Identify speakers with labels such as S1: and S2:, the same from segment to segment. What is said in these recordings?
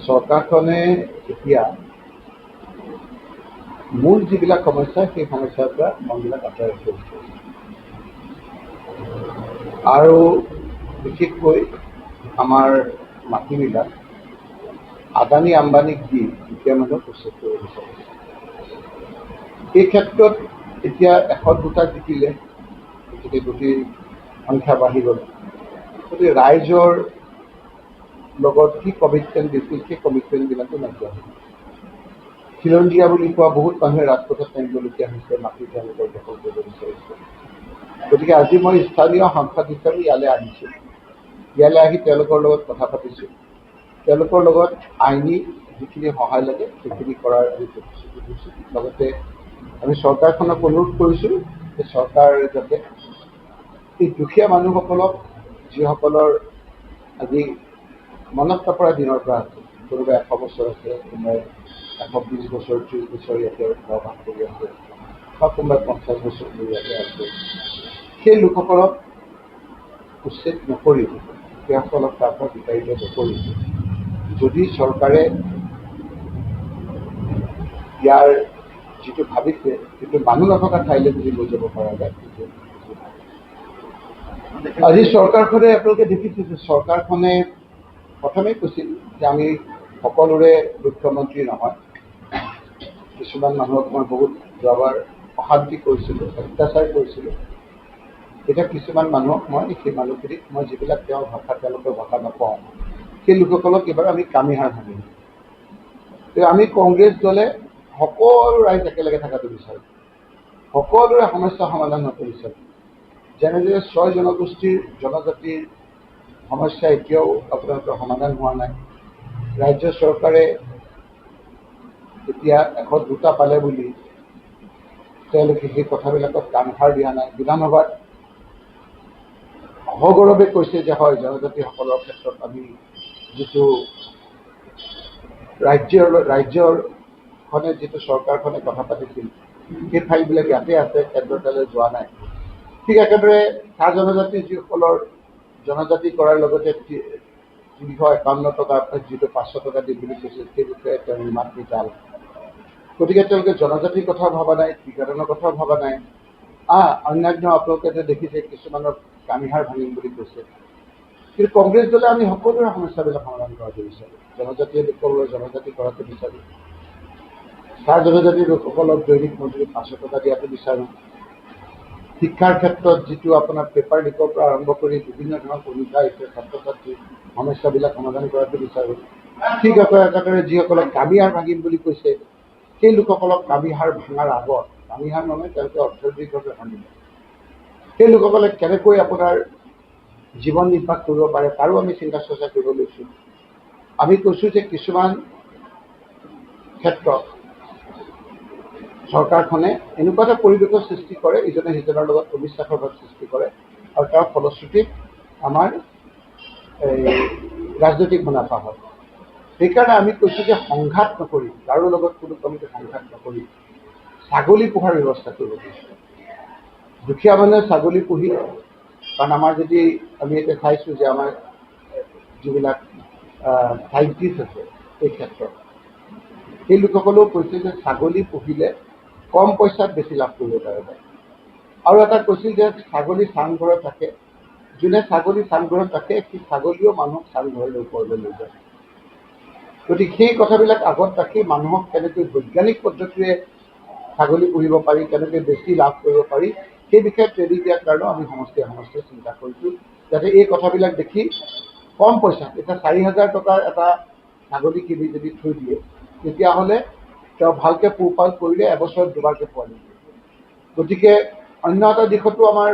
S1: চৰকাৰখনে এতিয়া মূল যিবিলাক সমস্যা সেই সমস্যাৰ পৰা মনবিলাক আঁতৰাই ৰাখিছে আৰু বিশেষকৈ আমাৰ মাটিবিলাক আদানী আম্বানীক দি দুখীয়া মানুহক উচ্ছেদ কৰিব বিচাৰিছে। এই ক্ষেত্ৰত এতিয়া 102টা জিকিলে, গতিকে গোটেই সংখ্যা বাঢ়ি গ'ল। গতিকে ৰাইজৰ লগত কি কমিটমেণ্ট দিছিল সেই কমিটমেণ্টবিলাকো নাইকিয়া হ'ল। খিলঞ্জীয়া বুলি কোৱা বহুত মানুহে ৰাজপথত নামিবলগীয়া হৈছে, মাটি তেওঁলোকৰ দখল কৰিব বিচাৰিছে। গতিকে আজি মই স্থানীয় সাংসদ হিচাপে ইয়ালৈ আহিছোঁ। ইয়ালৈ আহি তেওঁলোকৰ লগত কথা পাতিছোঁ। তেওঁলোকৰ লগত আইনী যিখিনি সহায় লাগে সেইখিনি কৰাৰ আমি প্ৰতিশ্ৰুতি দিছোঁ। লগতে আমি চৰকাৰখনক অনুৰোধ কৰিছোঁ যে চৰকাৰে যাতে এই দুখীয়া মানুহসকলক, যিসকলৰ আজি মনত নপৰা দিনৰ পৰা আছে, কোনোবাই 100 বছৰ আছে, কোনোবাই 120 বছৰ 30 বছৰ ইয়াতে বসবাস কৰি আছে, বা কোনোবাই 50 বছৰ ধৰি ইয়াতে আছে, সেই লোকসকলক উচ্ছেদ নকৰি, সেইসকলক তাৰ পৰা বিতাড়িত নকৰি যদি চৰকাৰে ইয়াৰ যিটো ভাবিছে সেইটো মানুহ নথকা ঠাইলৈ যদি লৈ যাব পৰা যায়। আজি চৰকাৰখনে আপোনালোকে দেখিছে যে চৰকাৰখনে প্ৰথমেই কৈছিল যে আমি সকলোৰে মুখ্যমন্ত্ৰী নহয়, কিছুমান মানুহক মই বহুত যোৱাবাৰ অশান্তি কৰিছিলোঁ, অত্যাচাৰ কৰিছিলোঁ। এতিয়া কিছুমান মানুহক মই সেই মানুহখিনিক মই যিবিলাক তেওঁৰ ভাষা তেওঁলোকৰ ভাষা নকওঁ, সেই লোকসকলক এইবাৰ আমি কামিহাৰ ভাঙিম। আমি কংগ্ৰেছ দলে সকলো ৰাইজ একেলগে থকাটো বিচাৰোঁ, সকলোৰে সমস্যা সমাধান হোৱাটো বিচাৰোঁ। যেনেদৰে 6 জনগোষ্ঠীৰ জনজাতিৰ সমস্যা এতিয়াও আপোনালোকৰ সমাধান হোৱা নাই। ৰাজ্য চৰকাৰে এতিয়া 102টা পালে বুলি তেওঁলোকে সেই কথাবিলাকত কাণসাৰ দিয়া নাই। বিধানসভাত সগৌৰৱে কৈছে যে হয়, জনজাতিসকলৰ ক্ষেত্ৰত আমি যিটো ৰাজ্যখনে যিটো চৰকাৰখনে কথা পাতিছিল সেই ফাইলবিলাক ইয়াতে আছে, কেন্দ্ৰৰ তালৈ যোৱা নাই। ঠিক একেদৰে চাহ জনজাতি যিসকলৰ জনজাতি কৰাৰ লগতে 351 টকা যিটো 500 টকা দিম বুলি কৈছিল, সেই বিষয়ে তেওঁ মাত নিতাল। গতিকে তেওঁলোকে জনজাতিৰ কথাও ভবা নাই, ঠিকাদাৰৰ কথাও ভবা নাই। অন্যান্য আপোনালোকে দেখিছে কিছুমানৰ কামিহাৰ ভাঙিম বুলি কৈছে। কিন্তু কংগ্ৰেছ দলে আমি সকলোৰে সমস্যাবিলাক সমাধান কৰাটো বিচাৰোঁ। জনজাতীয় লোকসকলৰ জনজাতি কৰাটো বিচাৰোঁ। চাহ জনজাতি লোকসকলক দৈনিক মজুৰি 500 টকা দিয়াটো বিচাৰোঁ। শিক্ষাৰ ক্ষেত্ৰত যিটো আপোনাৰ পেপাৰ লিকৰ পৰা আৰম্ভ কৰি বিভিন্ন ধৰণৰ ভূমিকা আহিছে, ছাত্ৰ ছাত্ৰীৰ সমস্যাবিলাক সমাধান কৰাটো বিচাৰোঁ। ঠিক একেদৰে যিসকলক কামিহাৰ ভাঙিম বুলি কৈছে, সেই লোকসকলক কামিহাৰ ভাঙাৰ আগত, কামিহাৰ মানে তেওঁলোকে অৰ্থনৈতিকভাৱে ভাঙিব, সেই লোকসকলে কেনেকৈ আপোনাৰ জীৱন নিৰ্বাহ কৰিব পাৰে তাৰো আমি চিন্তা চৰ্চা কৰিব লৈছোঁ। আমি কৈছোঁ যে কিছুমান ক্ষেত্ৰত চৰকাৰখনে এনেকুৱা এটা পৰিৱেশৰ সৃষ্টি কৰে, ইজনে সিজনৰ লগত অবিশ্বাসৰ ভাৱ সৃষ্টি কৰে, আৰু তাৰ ফলশ্ৰুতিত আমাৰ ৰাজনৈতিক মুনাফা হয়। সেইকাৰণে আমি কৈছোঁ যে সংঘাত নকৰি, কাৰো লগত কোনো কমিটি সংঘাত নকৰি ছাগলী পোহাৰ ব্যৱস্থা কৰিব দিছোঁ। দুখীয়া মানুহে ছাগলী পুহি, কাৰণ আমাৰ যদি আমি এতিয়া চাইছোঁ যে আমাৰ যিবিলাক সাহিত্যিক আছে এই ক্ষেত্ৰত, সেই লোকসকলেও কৈছে যে ছাগলী পুহিলে কম পইচাত বেছি লাভ কৰিব পাৰে। আৰু এটা কৈছিল যে ছাগলী চাংঘৰত ৰাখে, যোনে ছাগলী চাংঘৰত ৰাখে সেই ছাগলীও মানুহক চাংঘৰলৈ ওপৰলৈ লৈ যায়। গতিকে সেই কথাবিলাক আগত ৰাখি মানুহক কেনেকৈ বৈজ্ঞানিক পদ্ধতিৰে ছাগলী পুহিব পাৰি, কেনেকৈ বেছি লাভ কৰিব পাৰি, সেই বিষয়ে ট্ৰেনিং দিয়াৰ কাৰণেও আমি সমষ্টিয়ে চিন্তা কৰিছোঁ, যাতে এই কথাবিলাক দেখি কম পইচাত, এতিয়া 4,000 টকাৰ এটা ছাগলী কিনি যদি থৈ দিয়ে, তেতিয়াহ'লে তেওঁ ভালকৈ পোহপাল কৰিলে এবছৰত 2বাৰকৈ পোৱালি দিয়ে। গতিকে অন্য এটা দিশতো আমাৰ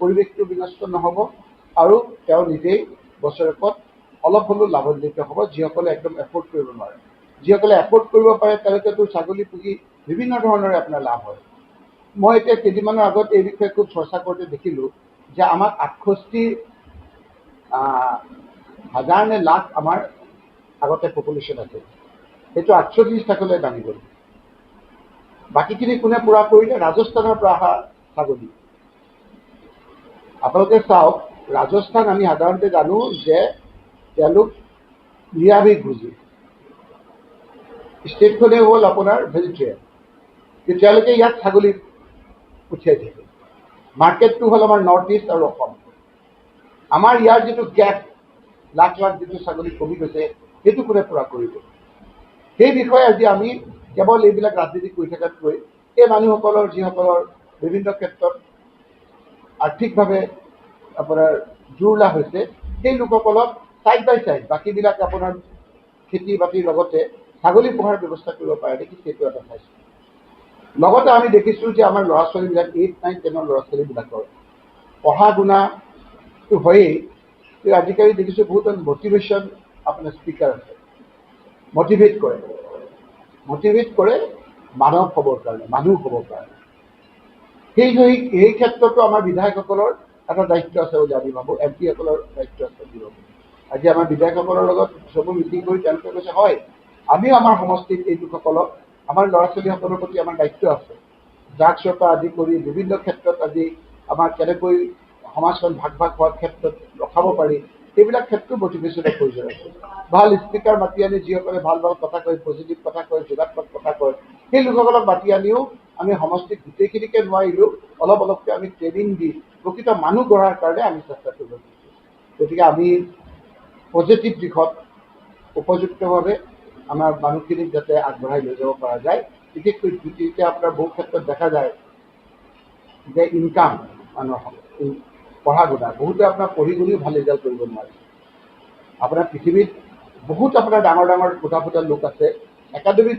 S1: পৰিৱেশটো বিনষ্ট নহ'ব, আৰু তেওঁ নিজেই বছৰেকত অলপ হ'লেও লাভান্বিত হ'ব। যিসকলে একদম এফৰ্ড কৰিব নোৱাৰে, যিসকলে এফৰ্ড কৰিব পাৰে তেওঁলোকেতো ছাগলী পুহি বিভিন্ন ধৰণৰে আপোনাৰ লাভ হয়। মই এতিয়া কেইদিনমানৰ আগত এই বিষয়ে খুব চৰ্চা কৰোঁতে দেখিলোঁ যে আমাক 68,000 নে লাখ আমাৰ আগতে পপুলেশ্যন আছে, সেইটো 48 দাঙি গ'ল। বাকীখিনি কোনে পূৰা কৰিলে? ৰাজস্থানৰ পৰা অহা ছাগলী। আপোনালোকে চাওক, ৰাজস্থান আমি সাধাৰণতে জানো যে তেওঁলোক নিৰামিষভোজী, ষ্টেটখনেই হ'ল আপোনাৰ ভেজিটেৰিয়ান, তেওঁলোকে ইয়াত ছাগলী পঠিয়াই থাকে। মাৰ্কেটটো হ'ল আমাৰ নৰ্থ ইষ্ট আৰু অসম। আমাৰ ইয়াৰ যিটো গেপ, লাখ লাখ যিটো ছাগলী কমি গৈছে, সেইটো কোনে পূৰা কৰিব? সেই বিষয়ে আজি আমি কেৱল এইবিলাক ৰাজনীতি কৰি থকাতকৈ এই মানুহসকলৰ যিসকলৰ বিভিন্ন ক্ষেত্ৰত আৰ্থিকভাৱে আপোনাৰ জুৰুলা হৈছে, সেই লোকসকলক ছাইড বাই ছাইড বাকীবিলাক আপোনাৰ খেতি বাতিৰ লগতে ছাগলী পোহাৰ ব্যৱস্থা কৰিব পাৰে নেকি, সেইটো এটা চাইছোঁ। লগতে আমি দেখিছোঁ যে আমাৰ ল'ৰা ছোৱালীবিলাক 8, 9, 10 ল'ৰা ছোৱালীবিলাকৰ পঢ়া শুনাটো হয়েই, কিন্তু আজিকালি দেখিছোঁ বহুত মটিভেশ্যন আপোনাৰ স্পীকাৰ আছে, মটিভেট কৰে মানৱ হ'বৰ কাৰণে, মানুহ হ'বৰ কাৰণে। সেই ক্ষেত্ৰতো আমাৰ বিধায়কসকলৰ এটা দায়িত্ব আছে বুলি আমি ভাবোঁ, MP সকলৰ দায়িত্ব আছে বুলি ভাবোঁ। আজি আমাৰ বিধায়কসকলৰ লগত চবু মিটিং কৰি তেওঁলোকে কৈছে, হয় আমিও আমাৰ সমষ্টিত এই লোকসকলক, আমাৰ ল'ৰা ছোৱালীসকলৰ প্ৰতি আমাৰ দায়িত্ব আছে। ড্ৰাগছৰ পৰা আদি কৰি বিভিন্ন ক্ষেত্ৰত আজি আমাৰ কেনেকৈ সমাজখন ভাগ ভাগ হোৱাৰ ক্ষেত্ৰত ৰখাব পাৰি, সেইবিলাক ক্ষেত্ৰত মটিভেশ্যনৰ প্ৰয়োজন আছে। ভাল স্পীকাৰ মাতি আনি যিসকলে ভাল ভাল কথা কয়, পজিটিভ কথা কয়, যোগাত্মক কথা কয়, সেই লোকসকলক মাতি আনিও আমি সমষ্টিত গোটেইখিনিকে নোৱাৰিলেও অলপ অলপকৈ আমি ট্ৰেইনিং দি প্ৰকৃত মানুহ গঢ়াৰ কাৰণে আমি চেষ্টা কৰিব পাৰিছোঁ। গতিকে আমি পজিটিভ দিশত উপযুক্তভাৱে আমাৰ মানুহখিনিক যাতে আগবঢ়াই লৈ যাব পৰা যায়। বিশেষকৈ এতিয়া আপোনাৰ বহু ক্ষেত্ৰত দেখা যায় যে ইনকাম মানুহৰ পঢ়া শুনা, বহুতে আপোনাৰ পঢ়ি শুনিও ভাল ৰিজাল্ট কৰিব নোৱাৰে। আপোনাৰ পৃথিৱীত বহুত আপোনাৰ ডাঙৰ ডাঙৰ ফুটা লোক আছে, একাডেমিক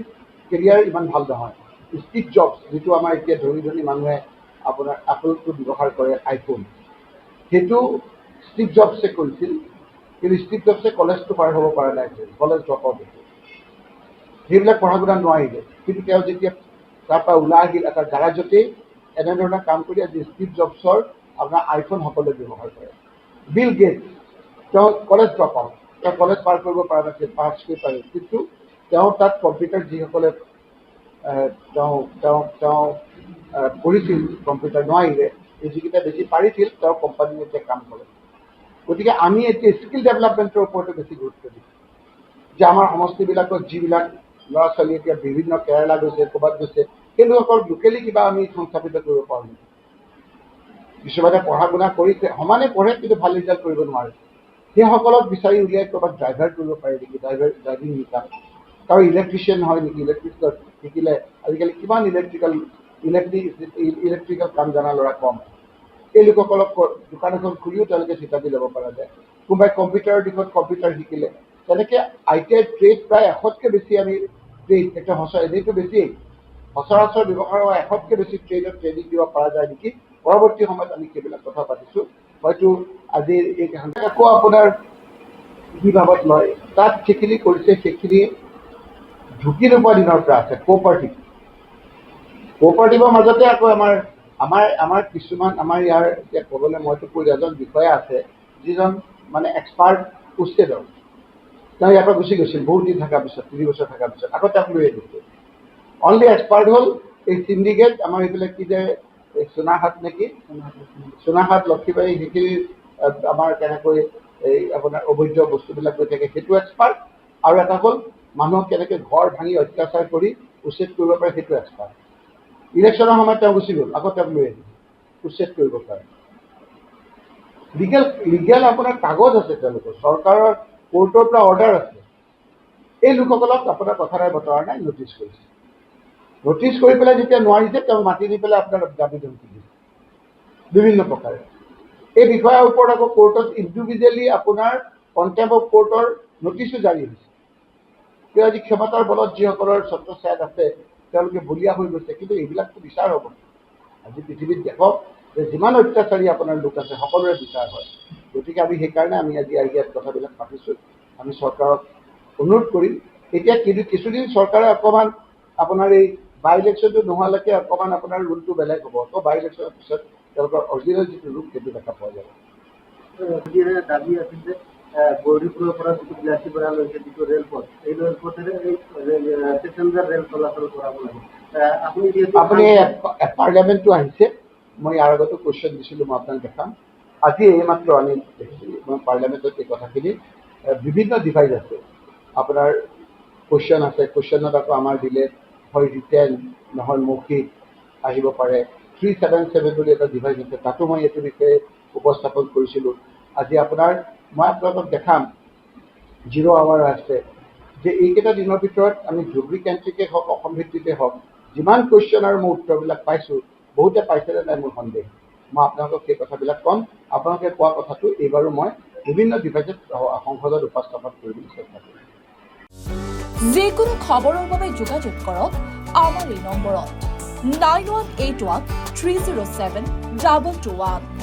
S1: কেৰিয়াৰ ইমান ভাল নহয়। ষ্টিভ জবছ, যিটো আমাৰ এতিয়া ধনী ধনী মানুহে আপোনাৰ এপলটো ব্যৱহাৰ কৰে, আইফোন, সেইটো ষ্টিভ জবছে কৰিছিল, কিন্তু ষ্টিভ জবছে কলেজটো পাৰ হ'ব পৰা নাই, কলেজ ড্ৰপ আউট হৈছিল, সেইবিলাক পঢ়া শুনা নোৱাৰিলে। কিন্তু তেওঁ যেতিয়া তাৰ পৰা ওলাই আহিল এটা গাৰাজতেই এনেধৰণৰ কাম কৰি আজি ষ্টিভ জবছৰ আপোনাৰ আইফোন সকলোৱে ব্যৱহাৰ কৰে। বিল গেটছ, তেওঁ কলেজ ড্ৰপ আউট, তেওঁ কলেজ পাৰ কৰিব পৰা নাছিল, পাছ কৰিব পাৰে, কিন্তু তেওঁ তাত কম্পিউটাৰ যিসকলে তেওঁ পঢ়িছিল, কম্পিউটাৰ নোৱাৰিলে, যিকেইটা বেছি পাৰিছিল তেওঁ কোম্পানীত এতিয়া কাম কৰে। গতিকে আমি এতিয়া স্কিল ডেভেলপমেণ্টৰ ওপৰতো বেছি গুৰুত্ব দিওঁ, যে আমাৰ সমষ্টিবিলাকত যিবিলাক ল'ৰা ছোৱালী এতিয়া বিভিন্ন কেৰালা গৈছে, ক'ৰবাত গৈছে, সেই লোকসকল লোকেলি কিবা আমি সংস্থাপিত কৰিব পাৰোঁ নেকি? কিছুমানে পঢ়া শুনা কৰিছে, সমানে পঢ়ে কিন্তু ভাল ৰিজাল্ট কৰিব নোৱাৰে, সেইসকলক বিচাৰি উলিয়াই ক'ৰবাত ড্ৰাইভাৰ কৰিব পাৰি নেকি, ড্ৰাইভিং শিকাম, আৰু ইলেক্ট্ৰিচিয়ান হয় নেকি, ইলেক্ট্ৰিচিয়ান শিকিলে আজিকালি কিমান ইলেক্ট্ৰিকেল কাম জনা ল'ৰা কম, এই লোকসকলক দোকান এখন খুলিও তেওঁলোকে থিতাপি ল'ব পৰা যায়। কোনোবাই কম্পিউটাৰৰ দিশত কম্পিউটাৰ শিকিলে, তেনেকৈ ITI ট্ৰেড প্ৰায় 100তকৈ বেছি আমি ট্ৰেড, একটা এনেইতো বেছি সচৰাচৰ ব্যৱহাৰ হোৱা 100তকৈ বেছি ট্ৰেডত ট্ৰেনিং দিব পৰা যায় নেকি, পৰৱৰ্তী সময়ত আমি সেইবিলাক কথা পাতিছোঁ। হয়তো আজিৰ এই আকৌ আপোনাৰ কি ভাৱত লয়, তাত যিখিনি কৰিছে সেইখিনি ঢুকি নোপোৱা দিনৰ পৰা আছে। কোঅপাৰেটিভৰ মাজতে আকৌ আমাৰ কিছুমান আমাৰ ইয়াৰ এতিয়া ক'বলৈ মইতো কৈ এজন বিষয়া আছে যিজন মানে এক্সপাৰ্ট পোষ্টেডৰ, তেওঁ ইয়াৰ পৰা গুচি গৈছিল বহুত দিন থকাৰ পিছত, 3 বছৰ থকাৰ পিছত আকৌ তেওঁক লৈ আহিছে। অনলি এক্সপাৰ্ট হ'ল এই চিণ্ডিকেট, আমাৰ এইবিলাক কি যে সোণাহাট নেকি, সোণাহাট লক্ষীবাৰী, সেইখিনি আমাৰ কেনেকৈ এই আপোনাৰ অবৈধ বস্তুবিলাক গৈ থাকে সেইটো এক্সপাৰ্ট, আৰু এটা হ'ল মানুহক কেনেকৈ ঘৰ ভাঙি অত্যাচাৰ কৰি উচ্ছেদ কৰিব পাৰে সেইটো এক্সপাৰ্ট। ইলেকশ্যনৰ সময়ত তেওঁ গুচি গ'ল, আকৌ তেওঁক লৈ আহিল উচ্ছেদ কৰিব পাৰে। লিগেল আপোনাৰ কাগজ আছে, তেওঁলোকৰ চৰকাৰৰ কোৰ্টৰ পৰা অৰ্ডাৰ আছে। এই লোকসকলক আপোনাৰ কথা নাই বতৰা নাই নটিচ কৰিছে, নটিচ কৰি পেলাই যেতিয়া নোৱাৰিছে তেওঁ মাতি দি পেলাই আপোনাৰ দাবী ধমকি দিছে বিভিন্ন প্ৰকাৰে। এই বিষয়াৰ ওপৰত আকৌ কোৰ্টত ইণ্ডিভিজুৱেলি আপোনাৰ কণ্টেম্প অফ কোৰ্টৰ নটিচো জাৰি হৈছে। কিয় আজি ক্ষমতাৰ বলত যিসকলৰ ছত্ৰছায়াত আছে তেওঁলোকে বলীয়া হৈ গৈছে, কিন্তু এইবিলাকতো বিচাৰ হ'ব। আজি পৃথিৱীত দেখক যে যিমান অত্যাচাৰী আপোনাৰ লোক আছে সকলোৰে বিচাৰ হয়। গতিকে আমি সেইকাৰণে আমি আজি ইয়াত কথাবিলাক পাতিছোঁ। আমি চৰকাৰক অনুৰোধ কৰিম, এতিয়া কিছুদিন চৰকাৰে অকণমান আপোনাৰ এই বাই ইলেকশ্যনটো নোহোৱালৈকে অকণমান আপোনাৰ ৰুলটো বেলেগ হ'ব, আকৌ বাই ইলেকশ্যনৰ পিছত তেওঁলোকৰ অৰিজিনেল যিটো ৰূপ সেইটো দেখা পোৱা যাব।
S2: দাবী আছিল যে গৌৰীপুৰৰ পৰা যিটো বিলাসীপাৰালৈকে যিটো ৰেলপথ, এই ৰেলপথেৰে পেচেঞ্জাৰ ৰেল চলাচল কৰাব লাগে।
S1: আপুনি পাৰ্লিয়ামেণ্টটো আহিছে, মই ইয়াৰ আগতো কুৱেশ্যন দিছিলোঁ, মই আপোনাক দেখাম। আজি এইমাত্ৰ আনি দেখিছিলোঁ মই পাৰ্লিয়ামেণ্টত এই কথাখিনি, বিভিন্ন ডিভাইচ আছে আপোনাৰ কুৱেশ্যন আছে, কুৱেশ্যনত আকৌ আমাৰ দিলে হয় ৰিটেন, নহয় মৌখিক আহিব পাৰে। 377 বুলি এটা ডিভাইচ আছে, তাতো মই এইটো বিষয়ে উপস্থাপন কৰিছিলোঁ। আজি মই আপোনালোকক দেখাম 0 আৱাৰ আছে যে এইকেইটা দিনৰ ভিতৰত আমি জিঅ'গ্ৰাফিকেন্দ্ৰিকে হওক, অসম ভিত্তিতে হওক, যিমান কুৱেশ্যন আৰু মই উত্তৰবিলাক পাইছোঁ, বহুতে পাইছেনে নাই মোৰ সন্দেহ। মই আপোনালোকক সেই কথাবিলাক ক'ম। আপোনালোকে কোৱা কথাটো এইবাৰো মই বিভিন্ন ডিভাইচত সংসদত উপস্থাপন কৰিবলৈ চেষ্টা কৰিম।
S3: যিকোনো খবৰৰ বাবে যোগাযোগ কৰক আমাৰ এই নম্বৰত 9181 307 221।